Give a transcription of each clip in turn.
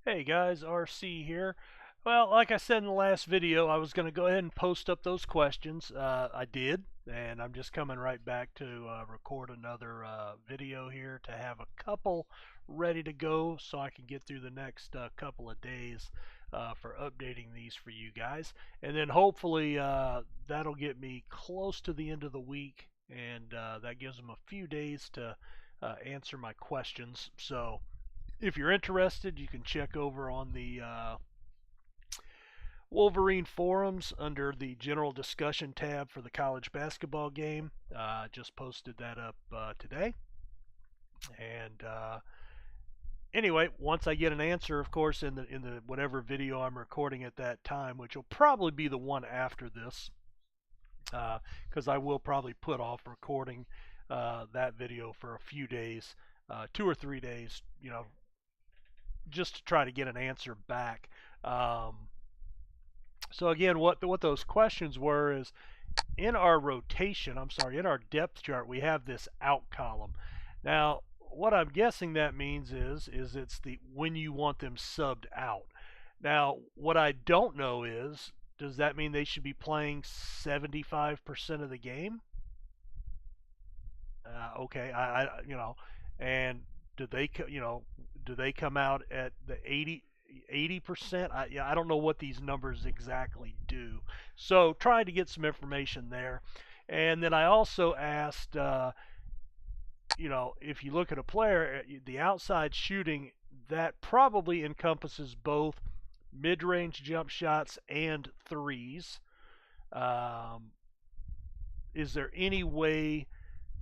Hey guys, RC here. Well, like I said in the last video, I was going to go ahead and post up those questions. I did, and I'm just coming right back to record another video here to have a couple ready to go so I can get through the next couple of days for updating these for you guys. And then hopefully that'll get me close to the end of the week, and that gives them a few days to answer my questions. So if you're interested, you can check over on the Wolverine forums under the general discussion tab for the college basketball game. Just posted that up today. And anyway, once I get an answer, of course, in the whatever video I'm recording at that time, which will probably be the one after this, because I will probably put off recording that video for a few days, 2 or 3 days, just to try to get an answer back. So again, what those questions were is in our rotation, in our depth chart, we have this out column. Now, what I'm guessing that means is it's the when you want them subbed out. Now, what I don't know is, does that mean they should be playing 75% of the game? Okay, and do they, do they come out at the 80%? I don't know what these numbers exactly do. So trying to get some information there. And then I also asked, if you look at a player, the outside shooting, that probably encompasses both mid-range jump shots and threes. Is there any way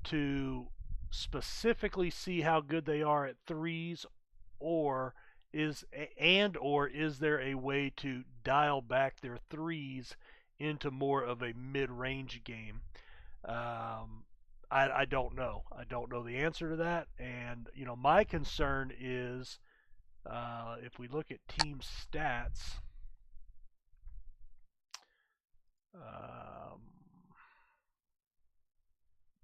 to specifically see how good they are at threes, or is there a way to dial back their threes into more of a mid-range game? I don't know. I don't know the answer to that. And my concern is if we look at team stats.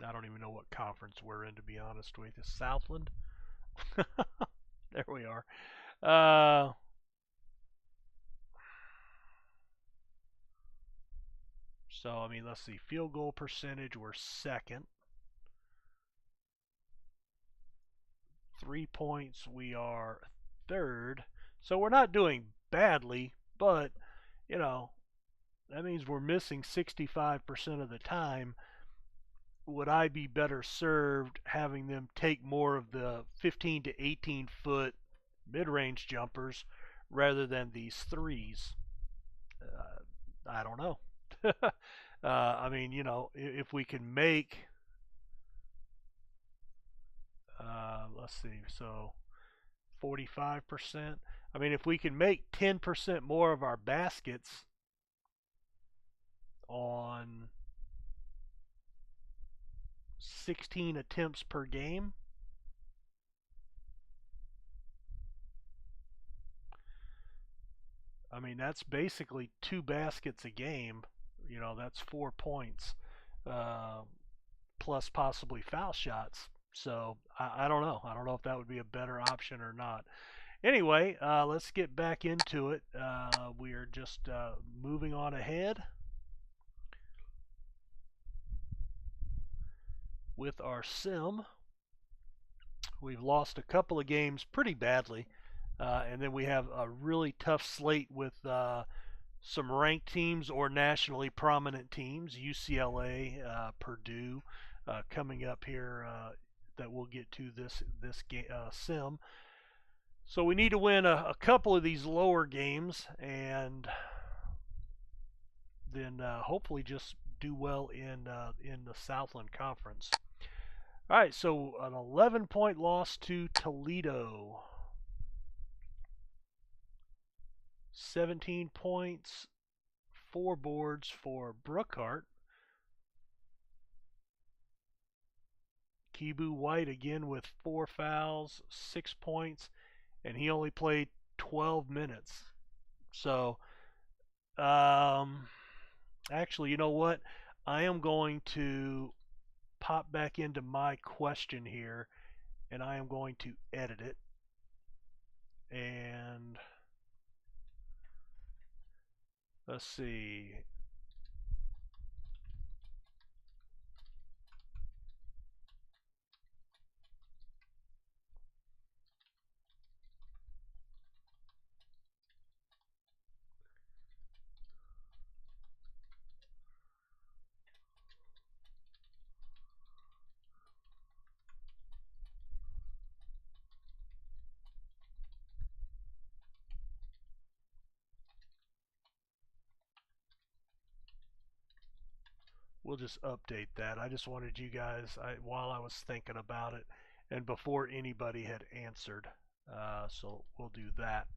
I don't even know what conference we're in, to be honest with you. Southland. There we are. So, I mean, let's see. Field goal percentage, we're second. 3 points, we are third. So we're not doing badly, but, that means we're missing 65% of the time. Would I be better served having them take more of the 15 to 18 foot mid-range jumpers rather than these threes? I don't know. I mean, if we can make, let's see, so 45%. I mean, if we can make 10% more of our baskets on 16 attempts per game, I mean, that's basically 2 baskets a game. That's 4 points, plus possibly foul shots. So I don't know. I don't know if that would be a better option or not. Anyway, let's get back into it. We are just moving on ahead with our sim. We've lost a couple of games pretty badly. And then we have a really tough slate with some ranked teams or nationally prominent teams, UCLA, Purdue, coming up here that we'll get to this sim. So we need to win a couple of these lower games, and then hopefully just do well in the Southland Conference. All right, so an 11-point loss to Toledo. 17 points, 4 boards for Brookhart. Kibu White again with 4 fouls, 6 points, and he only played 12 minutes. So, actually, you know what? I am going to pop back into my question here, and I am going to edit it. And Let's see. We'll just update that. I just wanted you guys, while I was thinking about it, and before anybody had answered. So we'll do that.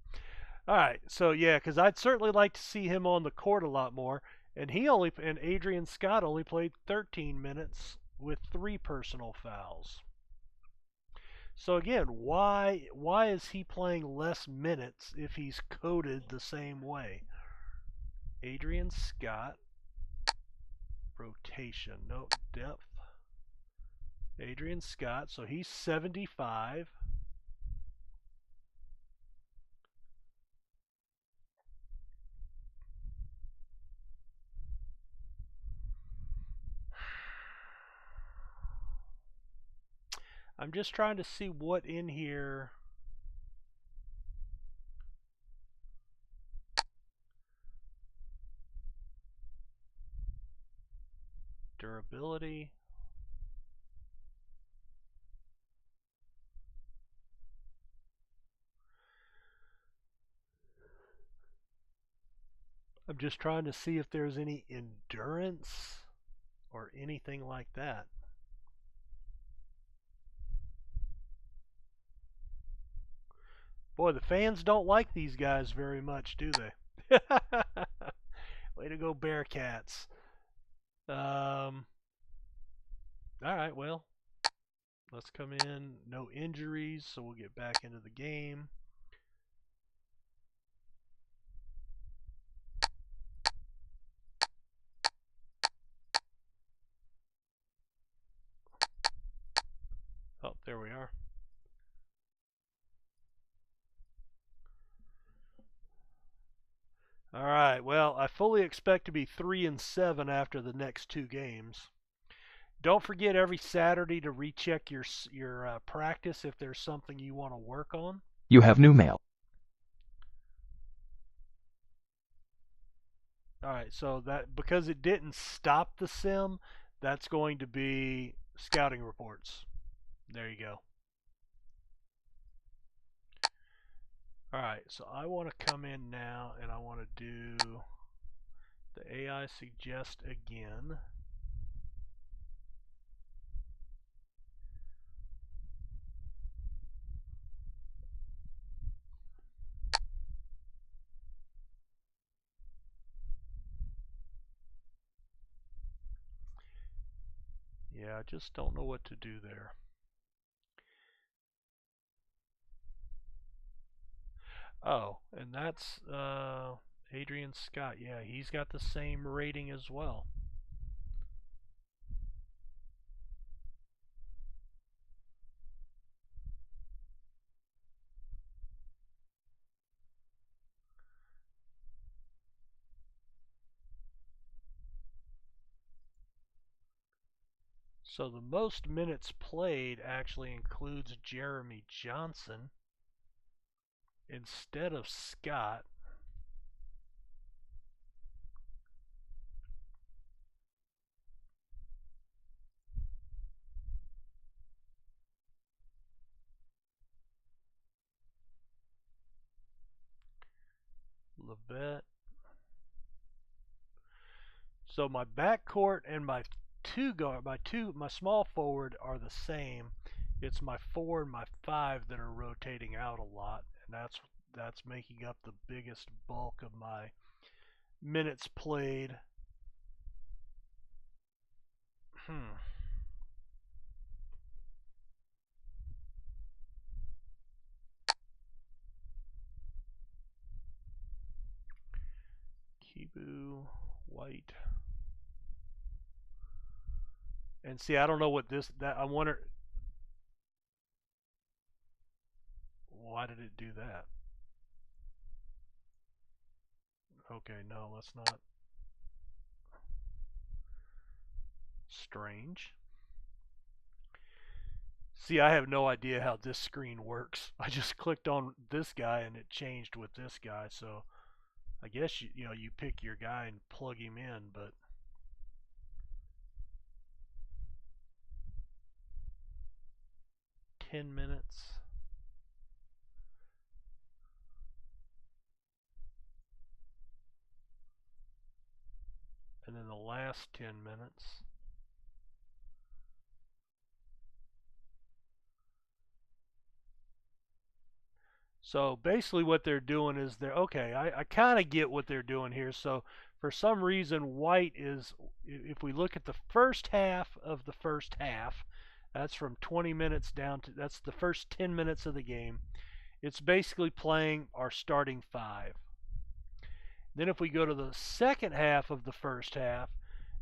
All right. So yeah, because I'd certainly like to see him on the court a lot more. And Adrian Scott only played 13 minutes with 3 personal fouls. So again, why is he playing less minutes if he's coded the same way? Adrian Scott, rotation, no depth. Adrian Scott, so he's 75. I'm just trying to see what in here. Durability. I'm just trying to see if there's any endurance or anything like that. Boy, the fans don't like these guys very much, do they? Way to go, Bearcats. All right, well, let's come in. No injuries, so we'll get back into the game. Oh, there we are. All right, well, I fully expect to be 3-7 after the next 2 games. Don't forget every Saturday to recheck your practice if there's something you want to work on. You have new mail. All right, so that because it didn't stop the sim, that's going to be scouting reports. There you go. All right, so I want to come in now and I want to do the AI suggest again. Yeah, I just don't know what to do there. Oh, and that's Adrian Scott. Yeah, he's got the same rating as well. So the most minutes played actually includes Jeremy Johnson instead of Scott. Levette. So my backcourt and my my small forward are the same. It's my 4 and my 5 that are rotating out a lot, and that's making up the biggest bulk of my minutes played. Kibu, White. And see, I don't know what I wonder, why did it do that? Okay, no, let's not. Strange. See, I have no idea how this screen works. I just clicked on this guy and it changed with this guy. So I guess you know you pick your guy and plug him in, but 10 minutes. And then the last 10 minutes. So basically what they're doing is they're okay, I kind of get what they're doing here. So for some reason white is, if we look at the first half of the first half, that's from 20 minutes down to, that's the first 10 minutes of the game. It's basically playing our starting five. Then if we go to the second half of the first half,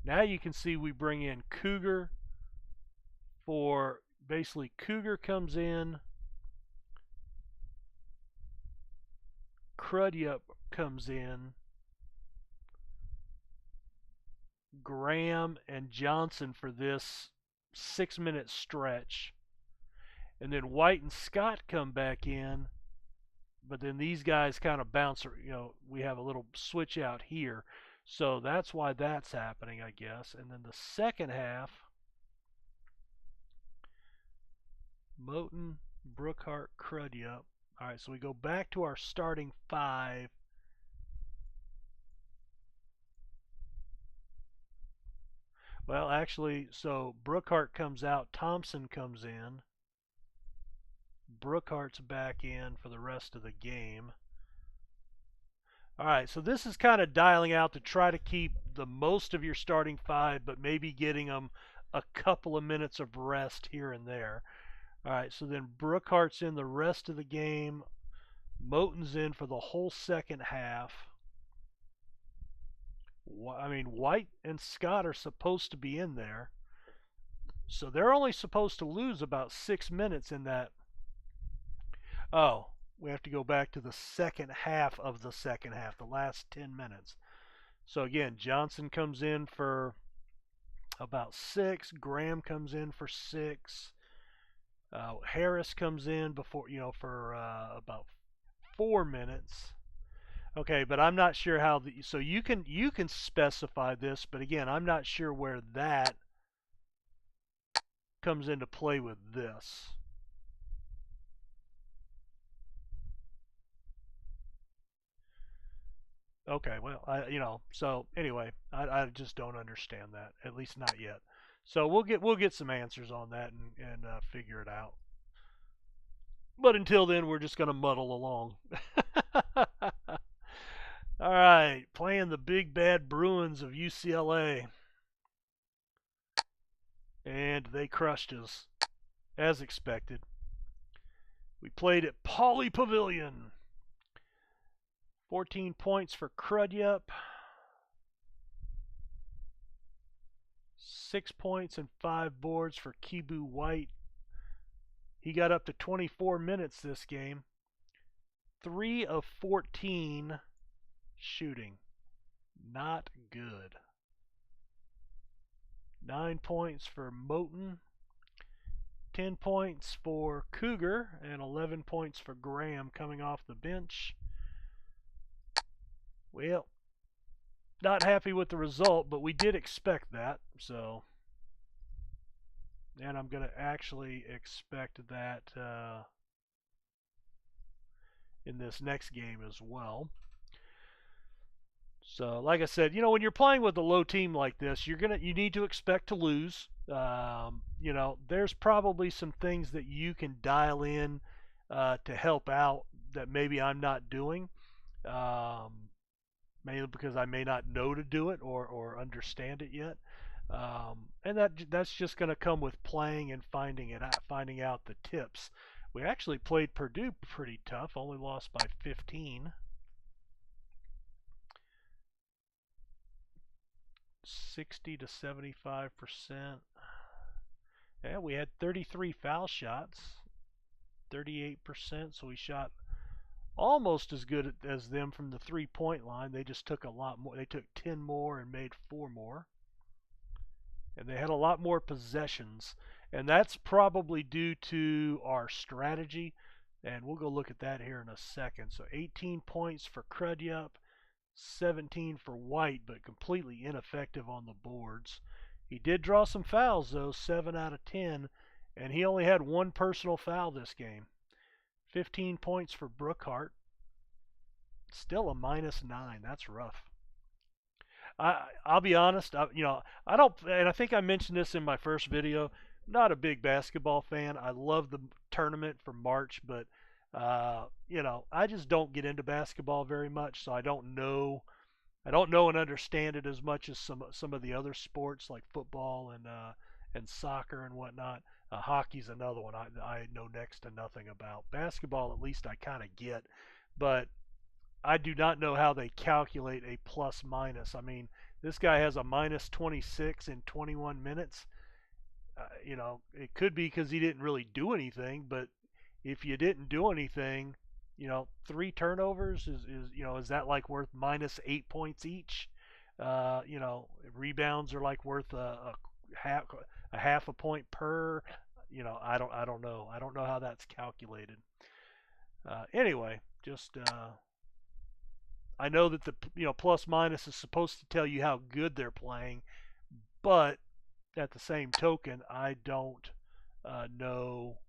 now you can see we bring in Cougar for, basically Cougar comes in, Crudyup comes in, Graham and Johnson for this 6-minute stretch. And then White and Scott come back in, but then these guys kind of bounce, you know, we have a little switch out here. So that's why that's happening, I guess. And then the second half, Moten, Brookhart, Crudyup. All right, so we go back to our starting five. Well, actually, so Brookhart comes out, Thompson comes in. Brookhart's back in for the rest of the game. All right, so this is kind of dialing out to try to keep the most of your starting five, but maybe getting them a couple of minutes of rest here and there. All right, so then Brookhart's in the rest of the game. Moten's in for the whole second half. I mean, White and Scott are supposed to be in there. So they're only supposed to lose about 6 minutes in that. Oh, we have to go back to the second half of the second half, the last 10 minutes. So again, Johnson comes in for about 6. Graham comes in for 6. Harris comes in before, you know, for about 4 minutes. Okay, but I'm not sure how the, so you can specify this, but again, I'm not sure where that comes into play with this. Okay, well, so anyway, I just don't understand that, at least not yet. So we'll get some answers on that and figure it out. But until then, we're just gonna muddle along. All right, playing the big bad Bruins of UCLA, and they crushed us as expected. We played at Pauley Pavilion. 14 points for Crudyup. 6 points and 5 boards for Kibu White. He got up to 24 minutes this game. 3 of 14 shooting. Not good. 9 points for Moten. 10 points for Cougar and 11 points for Graham coming off the bench. Well, not happy with the result, but we did expect that. So, and I'm going to actually expect that in this next game as well. So, like I said, you know, when you're playing with a low team like this, you need to expect to lose. You know, there's probably some things that you can dial in to help out that maybe I'm not doing. Mainly because I may not know to do it or understand it yet. And that's just going to come with playing and finding out the tips. We actually played Purdue pretty tough, only lost by 15. 60 to 75%. Yeah, we had 33 foul shots, 38%, so we shot almost as good as them from the 3-point line. They just took a lot more. They took 10 more and made 4 more. And they had a lot more possessions. And that's probably due to our strategy. And we'll go look at that here in a second. So 18 points for Crudyup, 17 for White, but completely ineffective on the boards. He did draw some fouls, though, 7 out of 10. And he only had 1 personal foul this game. 15 points for Brookhart. Still a -9. That's rough. I'll be honest. I don't, and I think I mentioned this in my first video. Not a big basketball fan. I love the tournament for March, but I just don't get into basketball very much, so I don't know. I don't know and understand it as much as some of the other sports like football and soccer and whatnot. Hockey's another one I know next to nothing about. Basketball, at least I kind of get, but I do not know how they calculate a plus minus. I mean, this guy has a -26 in 21 minutes. It could be because he didn't really do anything, but if you didn't do anything, 3 turnovers is that like worth -8 points each? Rebounds are like worth a half a point per. I don't know. I don't know how that's calculated. Anyway, just I know that the plus minus is supposed to tell you how good they're playing, but at the same token, I don't know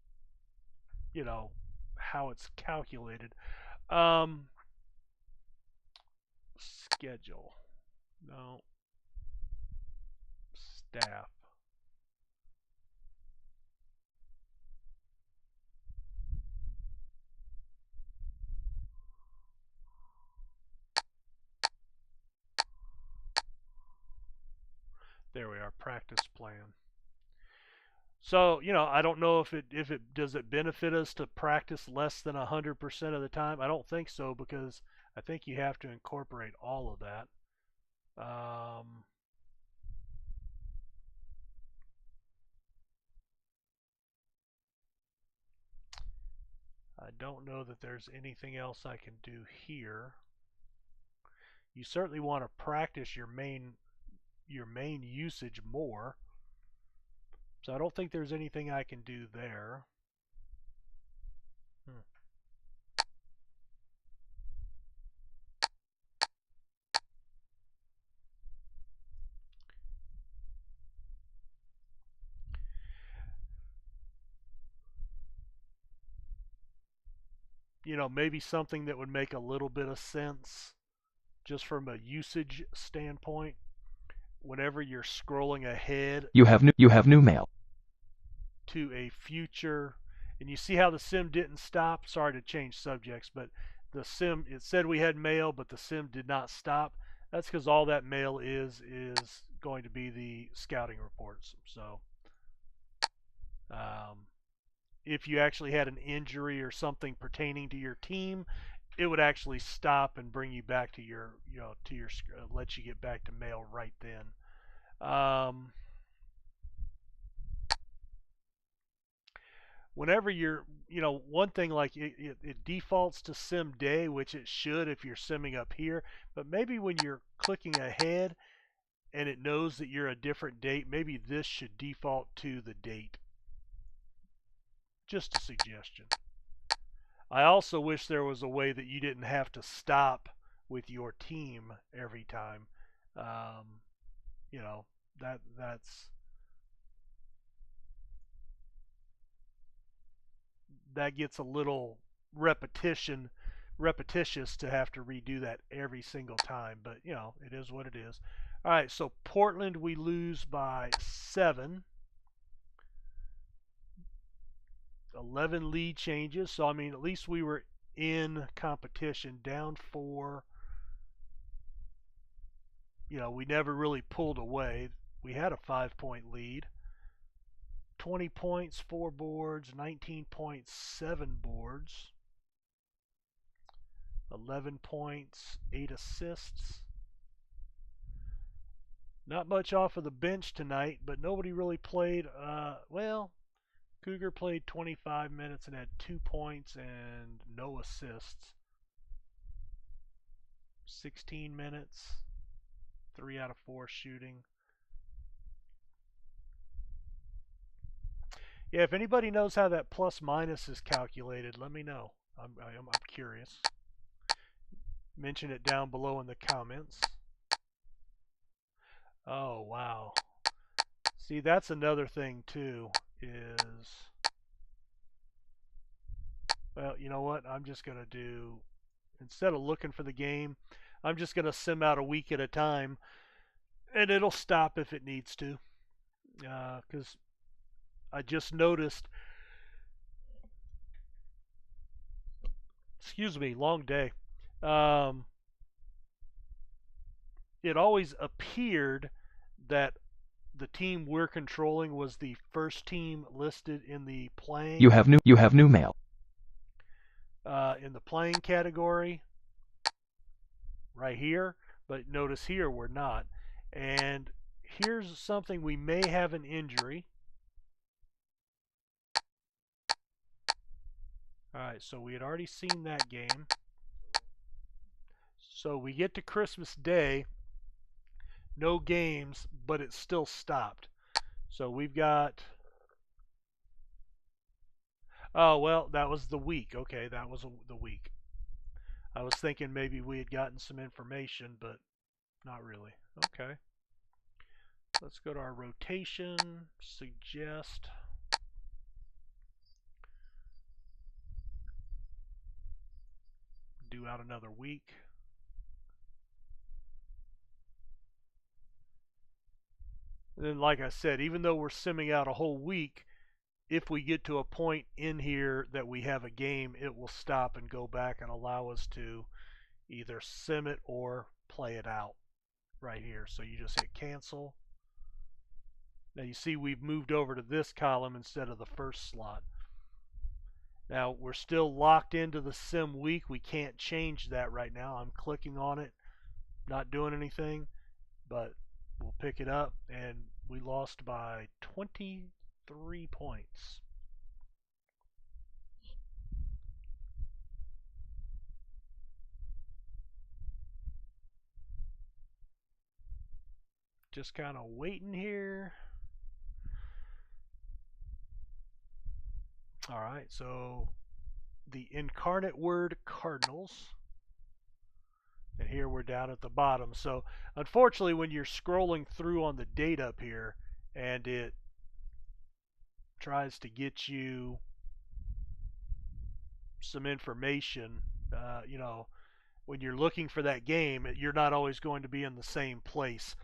how it's calculated. Schedule. No. Staff. There we are, practice plan. So, I don't know if it does it benefit us to practice less than 100% of the time. I don't think so, because I think you have to incorporate all of that. I don't know that there's anything else I can do here. You certainly want to practice your main usage more. So I don't think there's anything I can do there. Maybe something that would make a little bit of sense just from a usage standpoint. Whenever you're scrolling ahead, you have new mail to a future, and you see how the sim didn't stop. Sorry to change subjects, but the sim, it said we had mail, but the sim did not stop. That's because all that mail is going to be the scouting reports. So if you actually had an injury or something pertaining to your team, it would actually stop and bring you back to your let you get back to mail right then. Whenever you're, one thing, like it defaults to sim day, which it should if you're simming up here, but maybe when you're clicking ahead and it knows that you're a different date, maybe this should default to the date. Just a suggestion. I also wish there was a way that you didn't have to stop with your team every time. That gets a little repetitious to have to redo that every single time, but it is what it is. All right, so Portland, we lose by 7. 11 lead changes, so I mean, at least we were in competition. Down 4. We never really pulled away. We had a 5-point lead. 20 points, 4 boards. 19 points, 7 boards. 11 points, 8 assists. Not much off of the bench tonight, but nobody really played. Well, Cougar played 25 minutes and had 2 points and no assists. 16 minutes, 3 out of 4 shooting. Yeah, if anybody knows how that plus minus is calculated, let me know. I'm curious. Mention it down below in the comments. Oh, wow. See, that's another thing too, is, well, you know what? I'm just going to do, instead of looking for the game, I'm just going to sim out a week at a time, and it'll stop if it needs to. Because I just noticed, excuse me, long day. It always appeared that the team we're controlling was the first team listed in the playing. You have new mail. In the playing category, right here. But notice here we're not. And here's something: we may have an injury. All right, so we had already seen that game. So we get to Christmas Day, no games, but it still stopped. So we've got, oh, well, that was the week. Okay, that was the week. I was thinking maybe we had gotten some information, but not really. Okay. Let's go to our rotation, suggest. Do out another week. And then, like I said, even though we're simming out a whole week, if we get to a point in here that we have a game, it will stop and go back and allow us to either sim it or play it out right here. So you just hit cancel. Now you see we've moved over to this column instead of the first slot. Now we're still locked into the sim week. We can't change that right now. I'm clicking on it, not doing anything, but we'll pick it up, and we lost by 23 points. Just kind of waiting here. All right, so the incarnate word Cardinals. And here we're down at the bottom. So unfortunately, when you're scrolling through on the date up here and it tries to get you some information, you know, when you're looking for that game, you're not always going to be in the same place.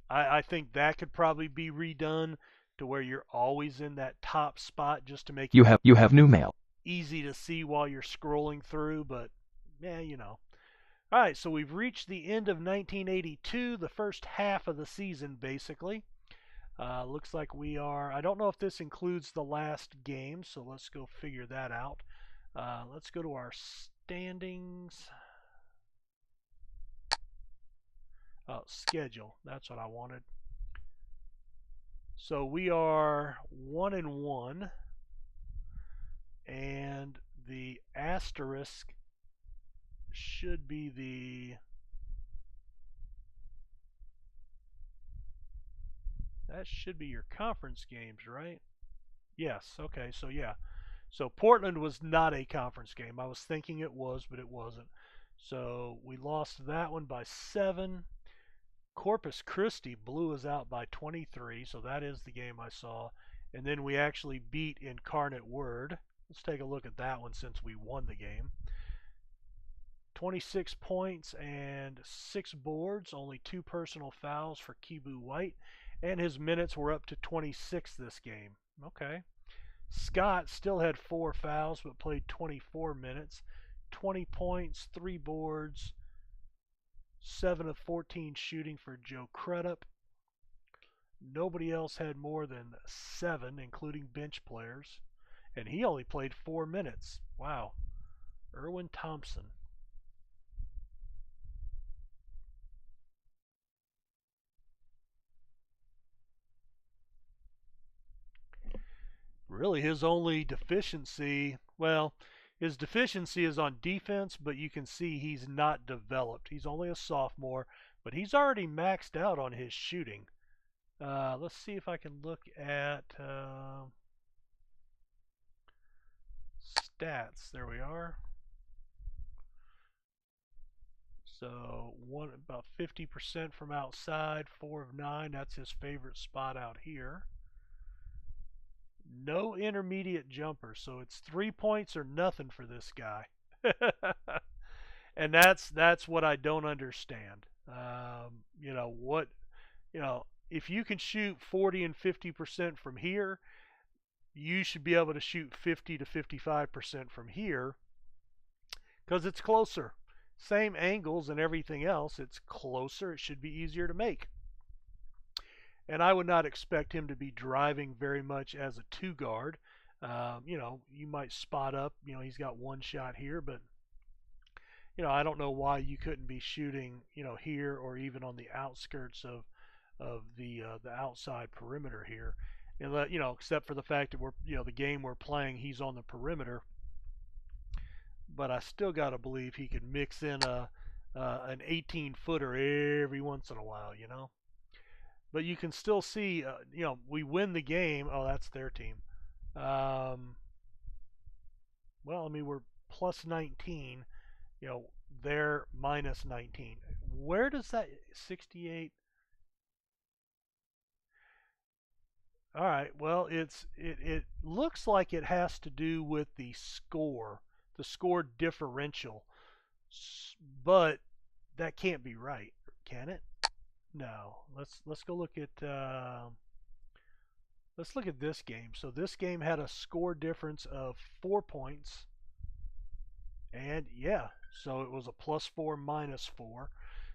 I think that could probably be redone to where you're always in that top spot, just to make You have new mail. easy to see while you're scrolling through. But yeah, you know. All right, so we've reached the end of 1982, the first half of the season, basically. Looks like we are, I don't know if this includes the last game, so let's go figure that out. Let's go to our standings. Oh, schedule, that's what I wanted. So we are 1-1, and the asterisk should be that should be your conference games, right? Yes, okay, so yeah. So Portland was not a conference game. I was thinking it was, but it wasn't. So we lost that one by 7. Corpus Christi blew us out by 23, so that is the game I saw. And then we actually beat Incarnate Word. Let's take a look at that one since we won the game. 26 points and 6 boards, only 2 personal fouls for Kibu White, and his minutes were up to 26 this game. Okay. Scott still had 4 fouls but played 24 minutes. 20 points, 3 boards, 7 of 14 shooting for Joe Crudup. Nobody else had more than 7, including bench players. And he only played 4 minutes. Wow. Erwin Thompson. Really, his only deficiency, well, His deficiency is on defense, but you can see he's not developed. He's only a sophomore, but he's already maxed out on his shooting. Let's see if I can look at stats. There we are. So about 50% from outside, 4 of 9. That's his favorite spot out here. No intermediate jumper, so it's 3 points or nothing for this guy. And that's what I don't understand. You know what? You know, if you can shoot 40 and 50% from here, you should be able to shoot 50 to 55% from here because it's closer. Same angles and everything else. It's closer. It should be easier to make. And I would not expect him to be driving very much as a 2 guard. You know, you might spot up. You know, he's got one shot here, but you know, I don't know why you couldn't be shooting, you know, here or even on the outskirts of the outside perimeter here. And you know, except for the fact that we're, you know, the game we're playing, he's on the perimeter. But I still got to believe he could mix in an 18-footer every once in a while, you know. But you can still see, you know, we win the game. Oh, that's their team. Well, I mean, we're plus 19. You know, they're minus 19. Where does that 68? All right. Well, it looks like it has to do with the score differential, but that can't be right, can it? No. Let's go look at let's look at this game. So this game had a score difference of 4 points, and yeah, so it was a +4 -4.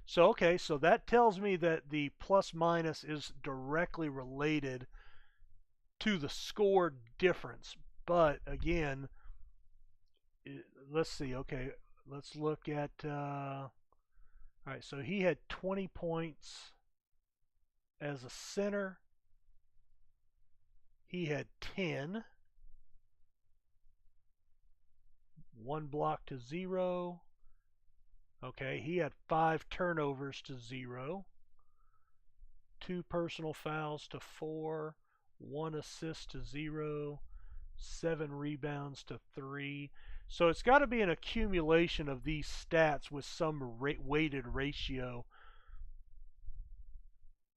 So okay, so that tells me that the plus minus is directly related to the score difference. But again, let's see. Okay, let's look at. All right, so he had 20 points as a center. He had 10. 1 block to 0. Okay, he had 5 turnovers to 0. 2 personal fouls to 4. 1 assist to 0. 7 rebounds to 3. So it's got to be an accumulation of these stats with some weighted ratio.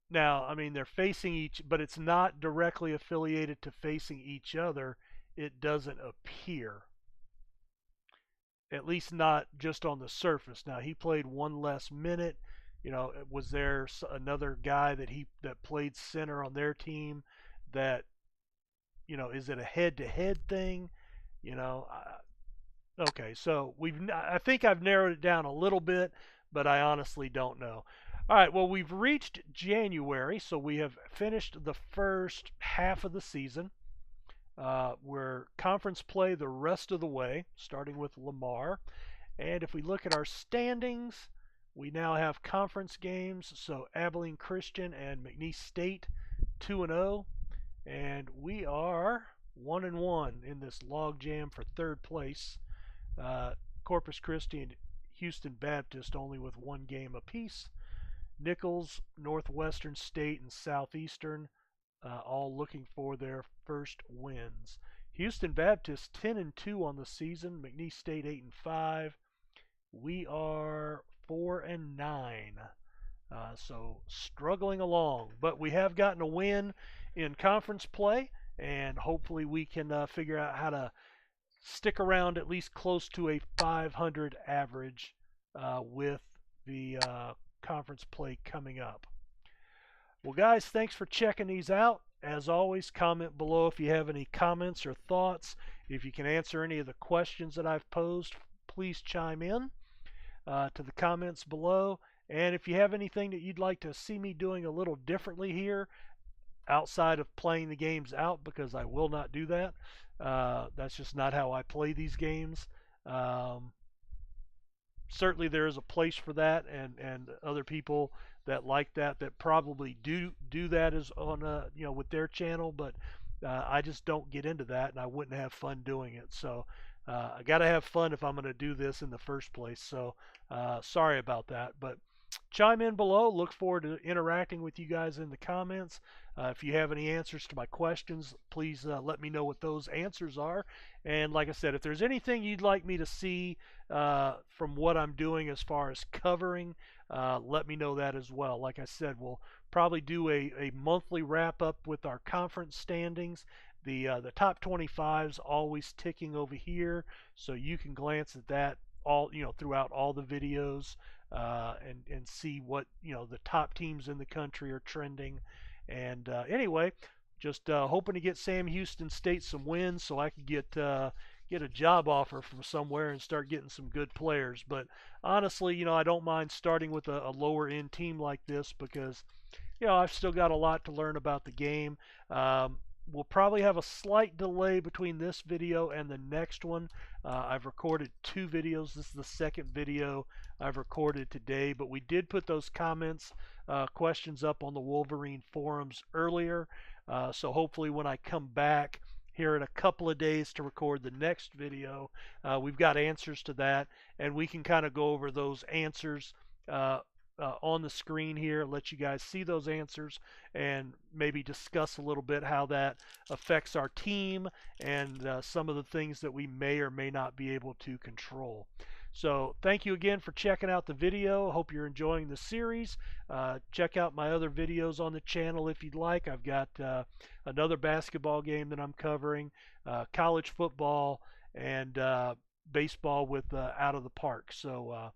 Now, I mean, they're facing each, but it's not directly affiliated to facing each other. It doesn't appear. At least not just on the surface. Now, he played 1 less minute. You know, was there another guy that played center on their team that, you know, is it a head-to-head thing? You know, okay, so I think I've narrowed it down a little bit, but I honestly don't know. All right, well, we've reached January, so we have finished the first half of the season. We're conference play the rest of the way, starting with Lamar. And if we look at our standings, we now have conference games. So Abilene Christian and McNeese State 2-0, and we are 1-1 in this log jam for third place. Corpus Christi and Houston Baptist only with 1 game apiece. Nichols, Northwestern State, and Southeastern all looking for their first wins. Houston Baptist 10-2 on the season. McNeese State 8-5. We are 4-9. So struggling along, but we have gotten a win in conference play, and hopefully we can figure out how to stick around at least close to a 500 average with the conference play coming up. Well, guys, thanks for checking these out. As always, comment below if you have any comments or thoughts. If you can answer any of the questions that I've posed, please chime in to the comments below. And if you have anything that you'd like to see me doing a little differently here, outside of playing the games out, because I will not do that. That's just not how I play these games. Certainly there is a place for that, and other people that like that probably do that as on you know, with their channel, but I just don't get into that, and I wouldn't have fun doing it. So I got to have fun if I'm going to do this in the first place. So sorry about that. But chime in below. Look forward to interacting with you guys in the comments. If you have any answers to my questions, please let me know what those answers are. And like I said, if there's anything you'd like me to see from what I'm doing as far as covering, let me know that as well. Like I said, we'll probably do a monthly wrap up with our conference standings. The top 25's always ticking over here, so you can glance at that all throughout all the videos and see what the top teams in the country are trending. And anyway, just hoping to get Sam Houston State some wins so I could get a job offer from somewhere and start getting some good players. But honestly, I don't mind starting with a lower end team like this because I've still got a lot to learn about the game. We'll probably have a slight delay between this video and the next one. I've recorded 2 videos. This is the second video I've recorded today, but we did put those questions up on the Wolverine forums earlier. So hopefully when I come back here in a couple of days to record the next video, we've got answers to that, and we can kind of go over those answers on the screen here, let you guys see those answers and maybe discuss a little bit how that affects our team and some of the things that we may or may not be able to control. So thank you again for checking out the video. Hope you're enjoying the series. Check out my other videos on the channel if you'd like. I've got another basketball game that I'm covering, college football, and baseball with Out of the Park. So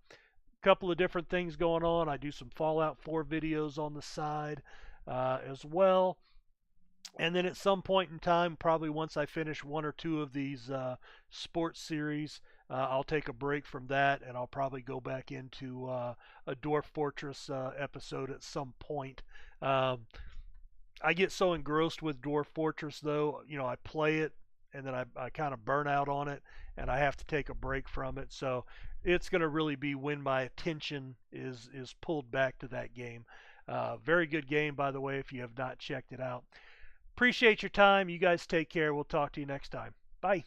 couple of different things going on. I do some Fallout 4 videos on the side as well. And then at some point in time, probably once I finish 1 or 2 of these sports series, I'll take a break from that and I'll probably go back into a Dwarf Fortress episode at some point. I get so engrossed with Dwarf Fortress though, I play it and then I kind of burn out on it and I have to take a break from it. So it's going to really be when my attention is pulled back to that game. Very good game, by the way, if you have not checked it out. Appreciate your time. You guys take care. We'll talk to you next time. Bye.